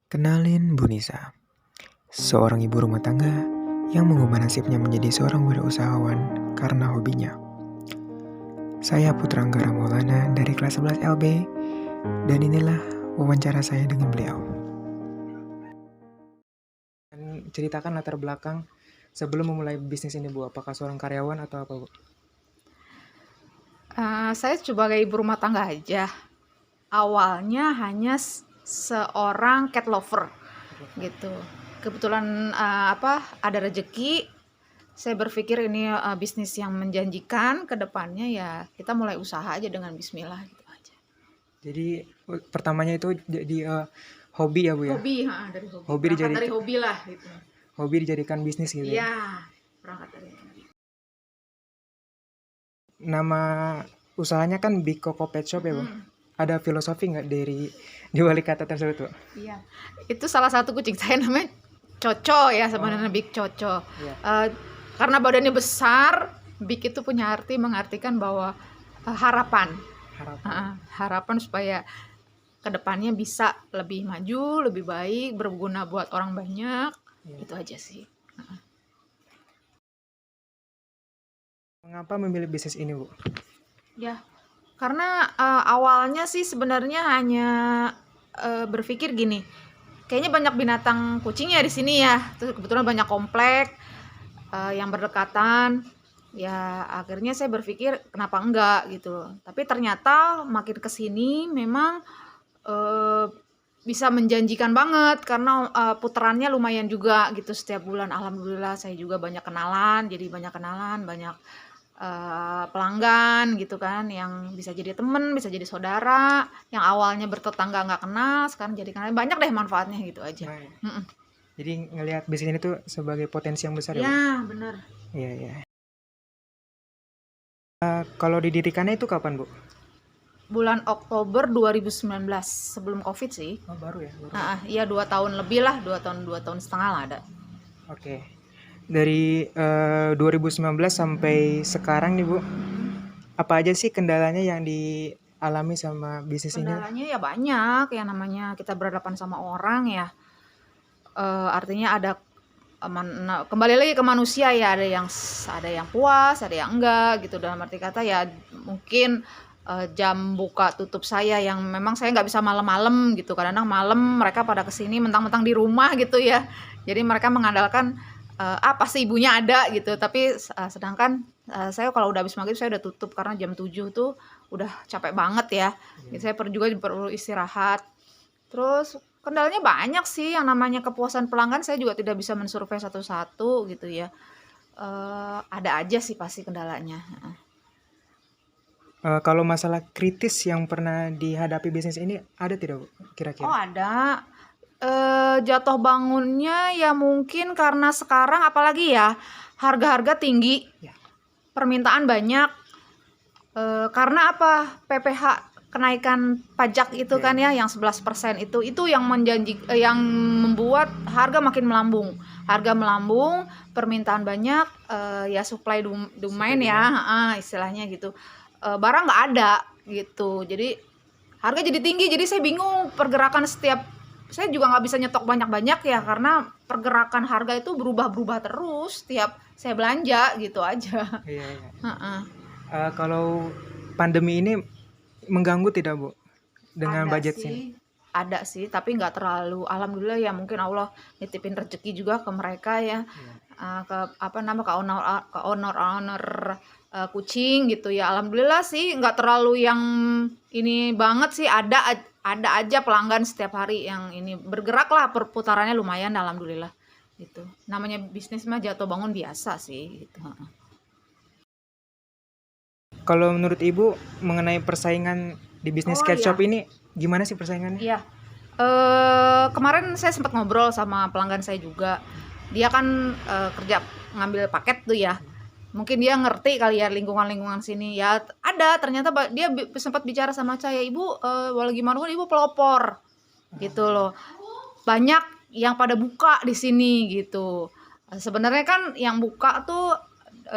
Kenalin Bu Nisa, seorang ibu rumah tangga yang mengubah nasibnya menjadi seorang wirausahawan karena hobinya. Saya Putra Anggara Maulana dari kelas 11 LB dan inilah wawancara saya dengan beliau. Ceritakan latar belakang sebelum memulai bisnis ini Bu, apakah seorang karyawan atau apa Bu? Saya sebagai ibu rumah tangga aja. Awalnya hanya seorang cat lover gitu. Kebetulan ada rezeki, saya berpikir ini bisnis yang menjanjikan ke depannya, ya kita mulai usaha aja dengan bismillah gitu aja. Jadi pertamanya itu jadi hobi ya Bu ya? Hobi, dari hobi. Hobi Berangkat dari hobi lah gitu. Hobi dijadikan bisnis gitu ya? Iya, berangkat dari hobi. Nama usahanya kan Big Coco Pet Shop ya Bu? Ada filosofi nggak di balik kata tersebut Bu? Iya, itu salah satu kucing saya namanya Coco ya, sebenarnya Big Coco. Karena badannya besar, Big itu punya arti mengartikan bahwa harapan supaya kedepannya bisa lebih maju, lebih baik, berguna buat orang banyak. Itu aja sih. Mengapa memilih bisnis ini Bu? Ya, karena awalnya sih sebenarnya hanya berpikir gini, kayaknya banyak binatang kucing ya di sini ya. Terus kebetulan banyak komplek yang berdekatan. Ya akhirnya saya berpikir kenapa enggak gitu. Tapi ternyata makin kesini memang bisa menjanjikan banget karena putarannya lumayan juga gitu setiap bulan. Alhamdulillah saya juga banyak kenalan, banyak pelanggan gitu kan, yang bisa jadi temen, bisa jadi saudara, yang awalnya bertetangga nggak kenal sekarang jadi kenal. Banyak deh manfaatnya gitu aja. Jadi ngelihat bisnis ini tuh sebagai potensi yang besar ya bener. Iya. Kalau didirikannya itu kapan Bu? Bulan Oktober 2019, sebelum COVID sih. Baru ya? Iya 2 tahun lebih lah, 2 tahun setengah lah ada. Oke. Dari 2019 sampai sekarang nih Bu, apa aja sih kendalanya yang dialami sama bisnis ini? Kendalanya ya banyak, yang namanya kita berhadapan sama orang ya. Artinya ada kembali lagi ke manusia ya, ada yang puas, ada yang enggak gitu. Dalam arti kata ya mungkin jam buka tutup saya yang memang saya nggak bisa malam-malam gitu. Kadang-kadang malam mereka pada kesini mentang-mentang di rumah gitu ya. Jadi mereka mengandalkan pasti ibunya ada gitu. Tapi sedangkan saya kalau udah habis maghrib saya udah tutup karena jam 7 tuh udah capek banget ya. Jadi saya juga perlu istirahat. Terus kendalanya banyak sih, yang namanya kepuasan pelanggan saya juga tidak bisa mensurvei satu-satu gitu ya. Ada aja sih pasti kendalanya. Kalau masalah kritis yang pernah dihadapi bisnis ini ada tidak Bu kira-kira? Oh ada. Jatuh bangunnya ya mungkin karena sekarang apalagi ya harga-harga tinggi, permintaan banyak. Karena apa? PPh kenaikan pajak itu kan ya, yang 11% itu yang yang membuat harga makin melambung. Harga melambung, permintaan banyak, ya supply demand ya, istilahnya gitu. Barang nggak ada gitu. Jadi harga jadi tinggi, jadi saya bingung pergerakan saya juga nggak bisa nyetok banyak-banyak ya, karena pergerakan harga itu berubah-berubah terus setiap saya belanja gitu aja. Kalau pandemi ini mengganggu tidak Bu dengan budget sih? Ada sih, tapi nggak terlalu. Alhamdulillah ya, mungkin Allah nitipin rezeki juga ke mereka ya. Ke owner kucing gitu ya. Alhamdulillah sih nggak terlalu yang ini banget sih. Ada aja pelanggan setiap hari yang ini bergerak lah, perputarannya lumayan alhamdulillah gitu. Namanya bisnis mah jatuh bangun biasa sih gitu. Kalau menurut Ibu mengenai persaingan di bisnis cat shop ini gimana sih persaingannya? Iya. Kemarin saya sempat ngobrol sama pelanggan saya juga. Dia kan kerja ngambil paket tuh ya. Mungkin dia ngerti kali ya lingkungan sini ya. Ada, ternyata dia sempat bicara sama saya, "Ibu, walau gimana pun Ibu pelopor." Gitu loh. Banyak yang pada buka di sini gitu. Sebenarnya kan yang buka tuh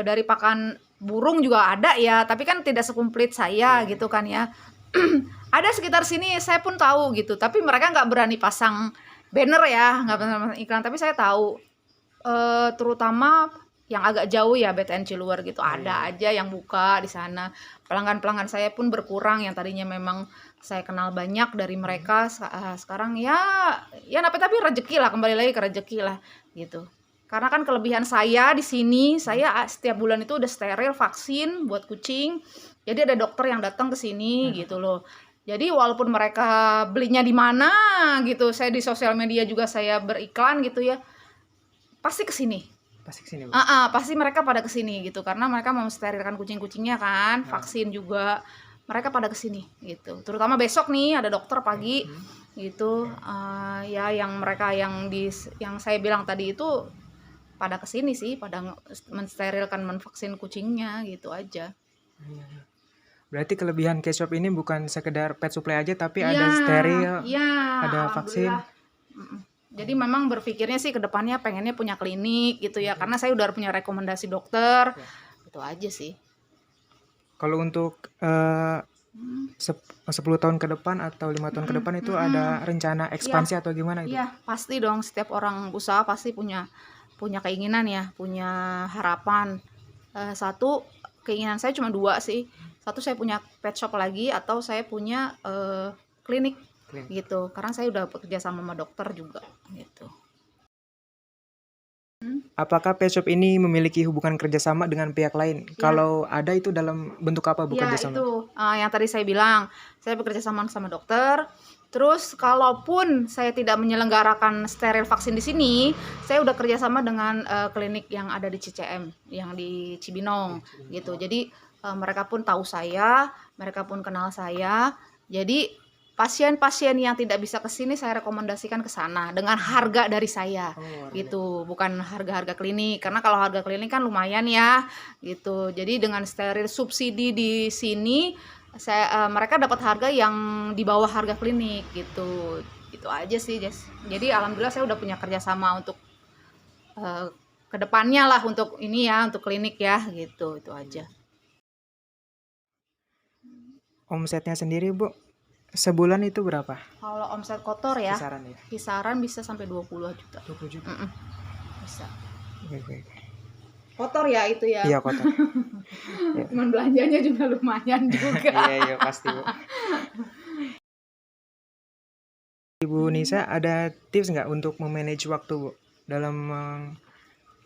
dari pakan burung juga ada ya, tapi kan tidak sekumplit saya gitu kan ya. Ada sekitar sini, saya pun tahu gitu, tapi mereka nggak berani pasang banner ya, nggak pernah masang iklan, tapi saya tahu terutama yang agak jauh ya, BTN Ciluwer gitu, ada aja yang buka di sana. Pelanggan-pelanggan saya pun berkurang, yang tadinya memang saya kenal banyak dari mereka, sekarang ya tapi rezeki lah, kembali lagi ke rezeki lah gitu. Karena kan kelebihan saya di sini, saya setiap bulan itu udah steril vaksin buat kucing. Jadi ada dokter yang datang ke sini gitu loh. Jadi walaupun mereka belinya di mana gitu, saya di sosial media juga saya beriklan gitu ya, pasti ke sini. Pasti kesini, Bu. Pasti mereka pada ke sini gitu, karena mereka mau sterilkan kucing-kucingnya kan, vaksin juga. Mereka pada ke sini gitu. Terutama besok nih ada dokter pagi gitu. Ya yang mereka yang saya bilang tadi itu pada ke sini sih, pada mensterilkan, menvaksin kucingnya gitu aja. Berarti kelebihan Cat Shop ini bukan sekedar pet supply aja, tapi Iya, ada steril, iya, ada vaksin. alhamdulillah. Jadi memang berpikirnya sih ke depannya pengennya punya klinik gitu ya, karena saya udah punya rekomendasi dokter. Itu aja sih. Kalau untuk 10 tahun ke depan atau 5 tahun ke depan itu ada rencana ekspansi atau gimana itu? Iya, pasti dong, setiap orang usaha pasti punya keinginan ya, punya harapan. Satu, keinginan saya cuma 2 sih. Satu, saya punya pet shop lagi, atau saya punya klinik gitu. Karena saya udah bekerja sama dokter juga gitu. Apakah pet shop ini memiliki hubungan kerjasama dengan pihak lain? Kalau ada, itu dalam bentuk apa, Bu, Ya kerjasama? itu yang tadi saya bilang, saya bekerja sama dokter. Terus kalaupun saya tidak menyelenggarakan steril vaksin di sini, saya udah kerjasama dengan klinik yang ada di CCM, yang di Cibinong gitu. Jadi mereka pun tahu saya, mereka pun kenal saya. Jadi pasien-pasien yang tidak bisa ke sini saya rekomendasikan ke sana dengan harga dari saya gitu, bukan harga-harga klinik, karena kalau harga klinik kan lumayan ya gitu. Jadi dengan steril subsidi di sini mereka dapat harga yang di bawah harga klinik gitu. Itu aja sih, Jess. Jadi alhamdulillah saya udah punya kerjasama untuk kedepannya lah, untuk ini ya, untuk klinik ya gitu. Itu aja. Omsetnya sendiri, Bu, sebulan itu berapa? Kalau omset kotor ya, Kisaran ya? kisaran bisa sampai 20 juta. 20 juta. Bisa. Oke. Kotor ya itu ya. Iya, kotor. Cuman belanjanya juga lumayan juga. Iya, pasti, Bu. Ibu Nisa, ada tips nggak untuk memanage waktu, Bu, dalam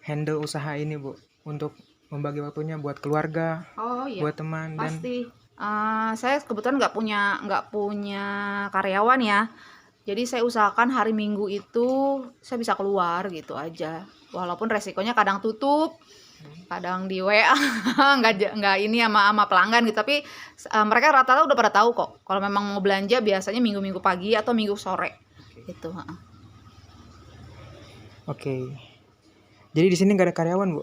handle usaha ini, Bu? Untuk membagi waktunya buat keluarga, Oh iya, buat teman, dan pasti. Saya kebetulan nggak punya karyawan ya. Jadi saya usahakan hari Minggu itu saya bisa keluar gitu aja. Walaupun resikonya kadang tutup, kadang di WA, nggak ini sama pelanggan gitu. Tapi mereka rata-rata udah pada tahu kok. Kalau memang mau belanja biasanya minggu-minggu pagi atau minggu sore gitu. Oke. Jadi di sini nggak ada karyawan, Bu?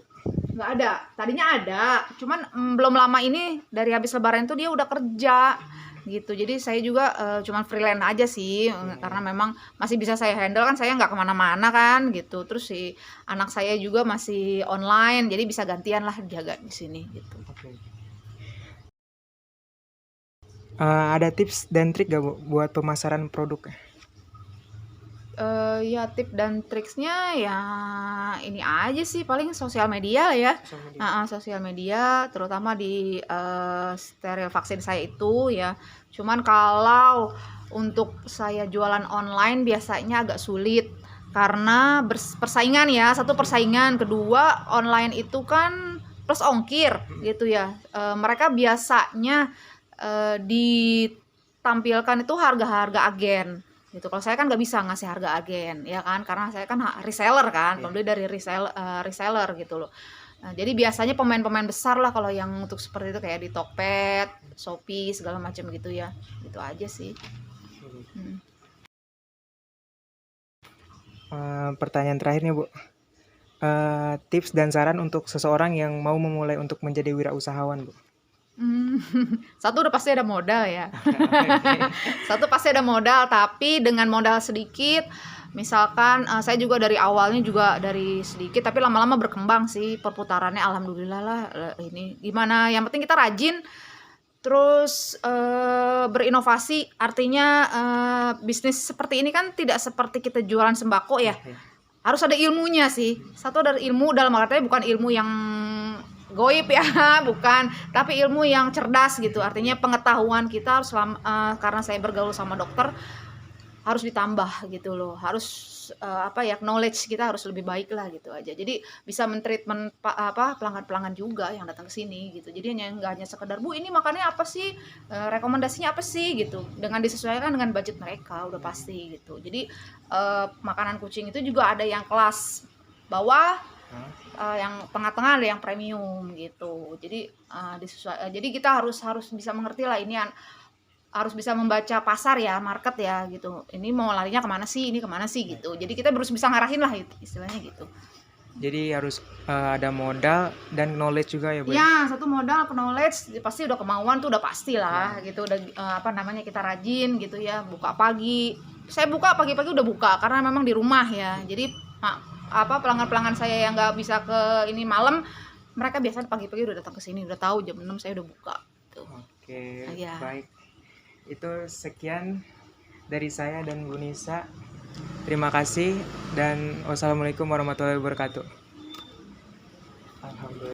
Nggak ada, tadinya ada, cuman belum lama ini dari habis lebaran itu dia udah kerja gitu. Jadi saya juga cuman freelance aja sih, karena memang masih bisa saya handle, kan saya nggak kemana-mana kan gitu. Terus si anak saya juga masih online, jadi bisa gantian lah jaga di sini gitu. Ada tips dan trik nggak, Bu, buat pemasaran produk? Ya tips dan triksnya ya ini aja sih, paling sosial media lah ya. Sosial media terutama di steril vaksin saya itu ya. Cuman kalau untuk saya jualan online biasanya agak sulit karena persaingan ya. Satu, persaingan, kedua online itu kan plus ongkir gitu ya. Mereka biasanya ditampilkan itu harga-harga agen gitu. Kalau saya kan nggak bisa ngasih harga agen ya kan, karena saya kan reseller kan, pembeli dari reseller gitu loh. Nah, jadi biasanya pemain-pemain besar lah kalau yang untuk seperti itu, kayak di Tokped, Shopee segala macam gitu ya. Gitu aja sih. Pertanyaan terakhirnya, Bu. Tips dan saran untuk seseorang yang mau memulai untuk menjadi wirausahawan, Bu. Satu, udah pasti ada modal ya. Satu, pasti ada modal, tapi dengan modal sedikit, misalkan saya juga dari awalnya juga dari sedikit, tapi lama-lama berkembang sih perputarannya, alhamdulillah lah. Ini gimana, yang penting kita rajin, Terus, berinovasi artinya, bisnis seperti ini kan tidak seperti kita jualan sembako ya, harus ada ilmunya sih. Satu dari ilmu dalam artinya bukan ilmu yang goib ya, bukan, tapi ilmu yang cerdas gitu. Artinya pengetahuan kita harus karena saya bergaul sama dokter, harus ditambah gitu loh. Harus, knowledge kita harus lebih baik lah gitu aja. Jadi bisa men-treatment pelanggan-pelanggan juga yang datang ke sini gitu. Jadi nggak hanya sekedar, "Bu, ini makannya apa sih? Rekomendasinya apa sih?" Gitu. Dengan disesuaikan dengan budget mereka, udah pasti gitu. Jadi, makanan kucing itu juga ada yang kelas bawah, yang tengah-tengah, ada yang premium gitu. Jadi, jadi kita harus bisa mengerti lah ini harus bisa membaca pasar ya, market ya gitu. Ini mau larinya kemana sih, ini kemana sih gitu. Jadi kita harus bisa ngarahin lah istilahnya gitu. Jadi harus ada modal dan knowledge juga ya Bu? Ya, satu modal, knowledge, pasti udah kemauan tuh udah pasti lah gitu. Udah kita rajin gitu ya, buka pagi. Saya buka pagi-pagi udah buka karena memang di rumah ya. Jadi pelanggan-pelanggan saya yang nggak bisa ke ini malam, mereka biasanya pagi-pagi udah datang ke sini, udah tahu jam 6 saya udah buka gitu. Oke, Iya. baik. Itu sekian dari saya dan Bu Nisa. Terima kasih dan wassalamualaikum warahmatullahi wabarakatuh.